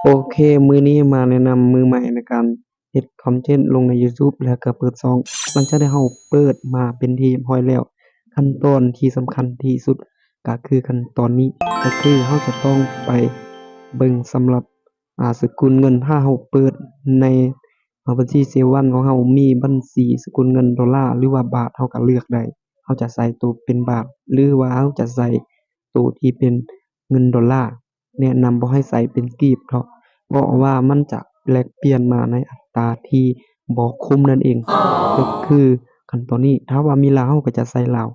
โอเค มื้อนี้มาแนะนำมือใหม่ในการเฮ็ดคอนเทนต์ลงในยูทูบแล้วก็เปิดช่อง หลังจากที่เราเปิดมาเป็นที่เรียบร้อยแล้ว ขั้นตอนที่สำคัญที่สุดก็คือขั้นตอนนี้ ก็คือเราจะต้องไปเบิ่งสำหรับสกุลเงินถ้าเราเปิดในบัญชีเซวันของเรามีบัญชีสกุลเงินดอลลาร์หรือว่าบาทเราก็เลือกได้เราจะใส่ตัวเป็นบาทหรือว่าเราจะใส่ตัวที่เป็นเงินดอลลาร์แนะนำบ่ให้ใส่เป็นกีบเพราะว่ามันจะแลกเปลี่ยนมาในอัตราที่บ่คุ้มนั่นเองก็คือขั้นตอนนี้ถ้าว่ามีลาวเราก็จะใส่ลาว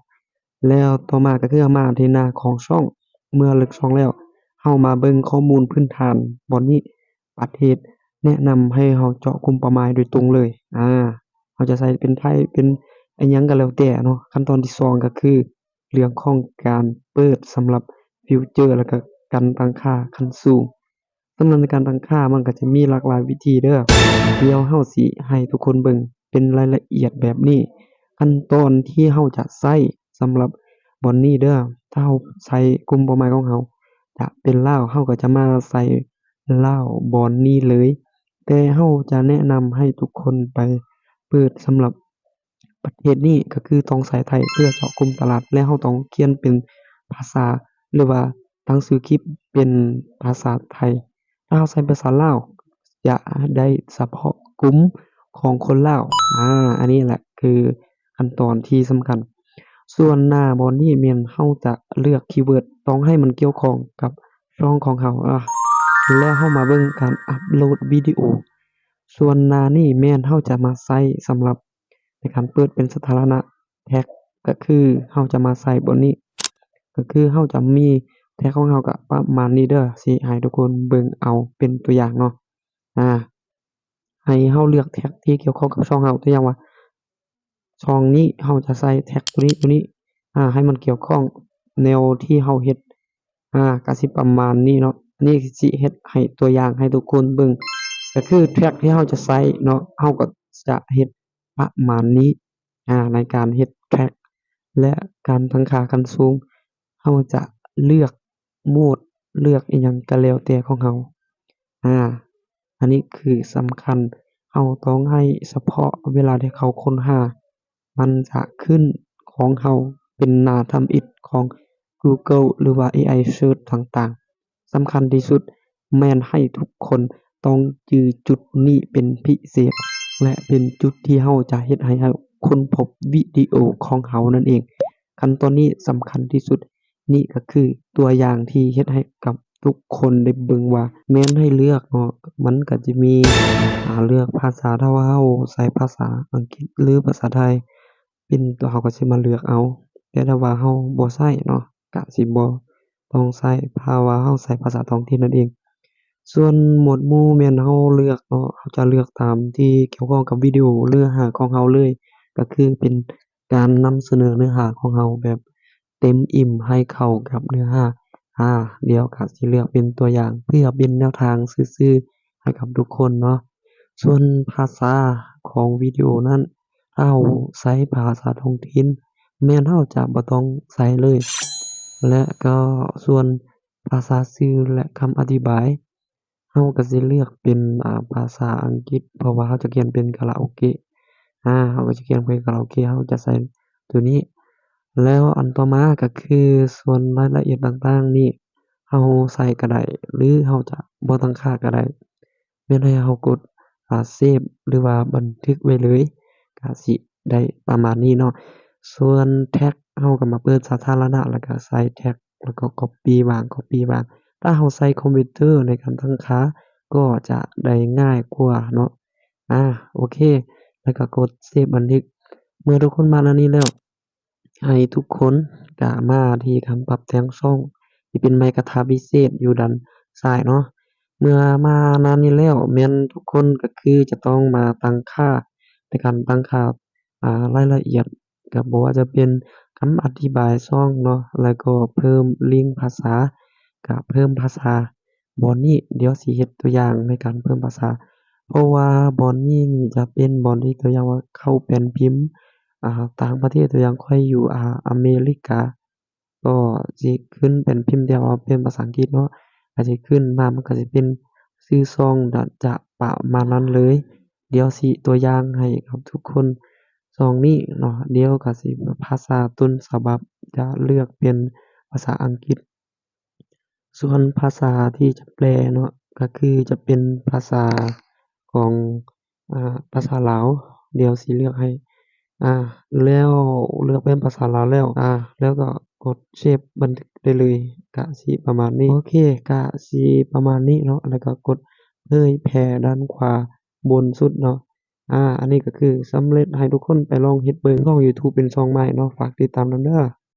แล้วต่อมาก็คือเรามาที่หน้าของช่องเมื่อเลือกช่องแล้วเรามาเบิ่งข้อมูลพื้นฐานบ่นี้ประเทศแนะนำให้เราเจาะกลุ่มเป้าหมายโดยตรงเลยเราจะใส่เป็นไทยเป็นอิหยังก็แล้วแต่เนาะขั้นตอนที่สองก็คือเรื่องของการเปิดสำหรับฟีเจอร์แล้วก็การตั้งค่าขั้นสูง สำหรับในการตั้งค่ามันก็จะมีหลากหลายวิธีเด้อเดี๋ยวเราสิให้ทุกคนเบิ่งเป็นรายละเอียดแบบนี้ขั้นตอนที่เราจะใช้สำหรับบอนนี้เด้อถ้าเราใช้กลุ่มเป้าหมายของเราจะเป็นลาวเราก็จะมาใส่ลาวบอนนี้เลยแต่เราจะแนะนำให้ทุกคนไปเปิดสำหรับประเทศนี้ก็คือต้องใช้ไทยเพื่อเจาะกลุ่มตลาดและเราต้องเขียนเป็นภาษาหรือว่าหนังสือคลิปเป็นภาษาไทย ถ้าเราใช้ภาษาลาวจะได้เฉพาะกลุ่มของคนลาวอันนี้แหละคือขั้นตอนที่สำคัญส่วนหน้าบอดี้แม่นเราจะเลือกคีย์เวิร์ดต้องให้มันเกี่ยวข้องกับช่องของเราแล้วเรามาเบิ่งการอัปโหลดวิดีโอส่วนหน้านี้แม่นเราจะมาใช้สำหรับในการเปิดเป็นสาธารณะแท็กก็คือเราจะมาใช้บนนี้ก็คือเราจะมี แท็กของเราก็ประมาณนี้เด้อสิให้ทุกคนเบิ่งเอาเป็นตัวอย่างเนาะอาให้เราเลือกแท็กที่เกี่ยวข้องกับช่องเราตัวอย่างว่าช่องนี้เราจะใส่แท็กตัวนี้ให้มันเกี่ยวข้องแนวที่เราเฮ็ดก็สิประมาณนี้เนาะอันนี้สิเฮ็ดให้ตัวอย่างให้ทุกคนเบิ่งก็คือแท็กที่เราจะใช้เนาะเราก็จะเฮ็ดประมาณนี้ในการเฮ็ดแท็กและการตั้งค่าขั้นสูงเราจะเลือก โหมดเลือกอิหยังก็แล้วแต่ของเราอาอันนี้คือสำคัญเราต้องให้เฉพาะเวลาที่เขาค้นหามันจะขึ้นของเราเป็นหน้าทำอิฐของกูเกิลหรือว่าเอไอเซิร์ชต่างๆสำคัญที่สุดแม่นให้ทุกคนต้องจือจุดนี้เป็นพิเศษและเป็นจุดที่เราจะเฮ็ดให้เราค้นพบวิดีโอของเรานั่นเองขั้นตอนนี้สำคัญที่สุด นี่ก็คือตัวอย่างที่เฮ็ดให้กับทุกคนได้เบิ่งว่าแม้นให้เลือกเนาะมันก็จะมีเลือกภาษาถ้าว่าเราใช้ภาษาอังกฤษหรือภาษาไทยเป็นตัวเราก็สิมาเลือกเอาแต่ถ้าว่าเราบ่ใช้เนาะก็สิบ่ต้องใช้ถ้าว่าเราใช้ภาษาท้องถิ่นนั่นเองส่วนหมวดหมู่แม่นเราเลือกเนาะเราจะเลือกตามที่เกี่ยวข้องกับวิดีโอเนื้อหาของเราเลยก็คือเป็นการนำเสนอเนื้อหาของเราแบบ เต็มอิ่มให้เข้ากับเนื้อหาอาเดี๋ยวก็สิเลือกเป็นตัวอย่างเพื่อเป็นแนวทางซื่อๆให้กับทุกคนเนาะส่วนภาษาของวิดีโอนั้นถ้าเราใช้ภาษาท้องถิ่นแม้นเราจะบ่ต้องใช้เลยและก็ส่วนภาษาสื่อและคำอธิบายเราก็สิเลือกเป็นภาษาอังกฤษเพราะว่าเราจะเขียนเป็นคาราโอเกะเราก็จะเขียนเป็นคาราโอเกะเราจะใส่ตัวนี้ แล้วอันต่อมาก็คือส่วนรายละเอียดต่างๆนี่เราใส่ก็ได้หรือเราจะบ่ตั้งค่าก็ได้แม่นให้เรากดเซฟหรือว่าบันทึกไว้เลยก็สิได้ประมาณนี้เนาะส่วนแท็กเราก็มาเปิดสาธารณะแล้วก็ใส่แท็กแล้วก็ก๊อบปี้วางถ้าเราใช้คอมพิวเตอร์ในการตั้งค่าก็จะได้ง่ายกว่าเนาะโอเคแล้วก็กดเซฟบันทึกเมื่อทุกคนมาแล้วนี้แล้ว ให้ทุกคนก็มาที่คำปรับแต่งช่องที่เป็นไม้กระทะพิเศษอยู่ด้านซ้ายเนาะเมื่อมานั้นนี้แล้วแม่นทุกคนก็คือจะต้องมาตั้งค่าในการตั้งค่ารายละเอียดก็บ่ว่าจะเป็นคำอธิบายช่องเนาะแล้วก็เพิ่มลิงก์ภาษาก็เพิ่มภาษาบ่นี้เดี๋ยวสิเฮ็ดตัวอย่างในการเพิ่มภาษาเพราะว่าบ่นี้นี่จะเป็นบ่ที่ตัวอย่างว่าเข้าแป้นพิมพ์ ต่างประเทศตัวอย่างค่อยอยู่อเมริกาก็สิขึ้นเป็นพิมพ์เดียวว่าเป็นภาษาอังกฤษเนาะก็สิขึ้นมามันก็สิเป็น ชื่อช่องจะประมาณนั้นเลย เดี๋ยวสิตัวอย่างให้ครับทุกคน ช่องนี้เนาะเดี๋ยวก็สิภาษาต้นฉบับจะเลือกเป็นภาษาอังกฤษ ส่วนภาษาที่จะแปลเนาะก็คือจะเป็นภาษาของภาษาลาว เดี๋ยวสิเลือกให้อ่าแล้วเลือกเป็นภาษาลาวแล้วแล้วก็กดเซฟบันทึกได้เลยก็สิประมาณนี้ โอเคก็สิประมาณนี้เนาะแล้วก็กดเผยแพร่ด้านขวาบนสุดเนาะอันนี้ก็คือสำเร็จให้ทุกคนไปลองเฮ็ดเบิ่งช่องยูทูบเป็นช่องใหม่เนาะฝากติดตามนำเด้อ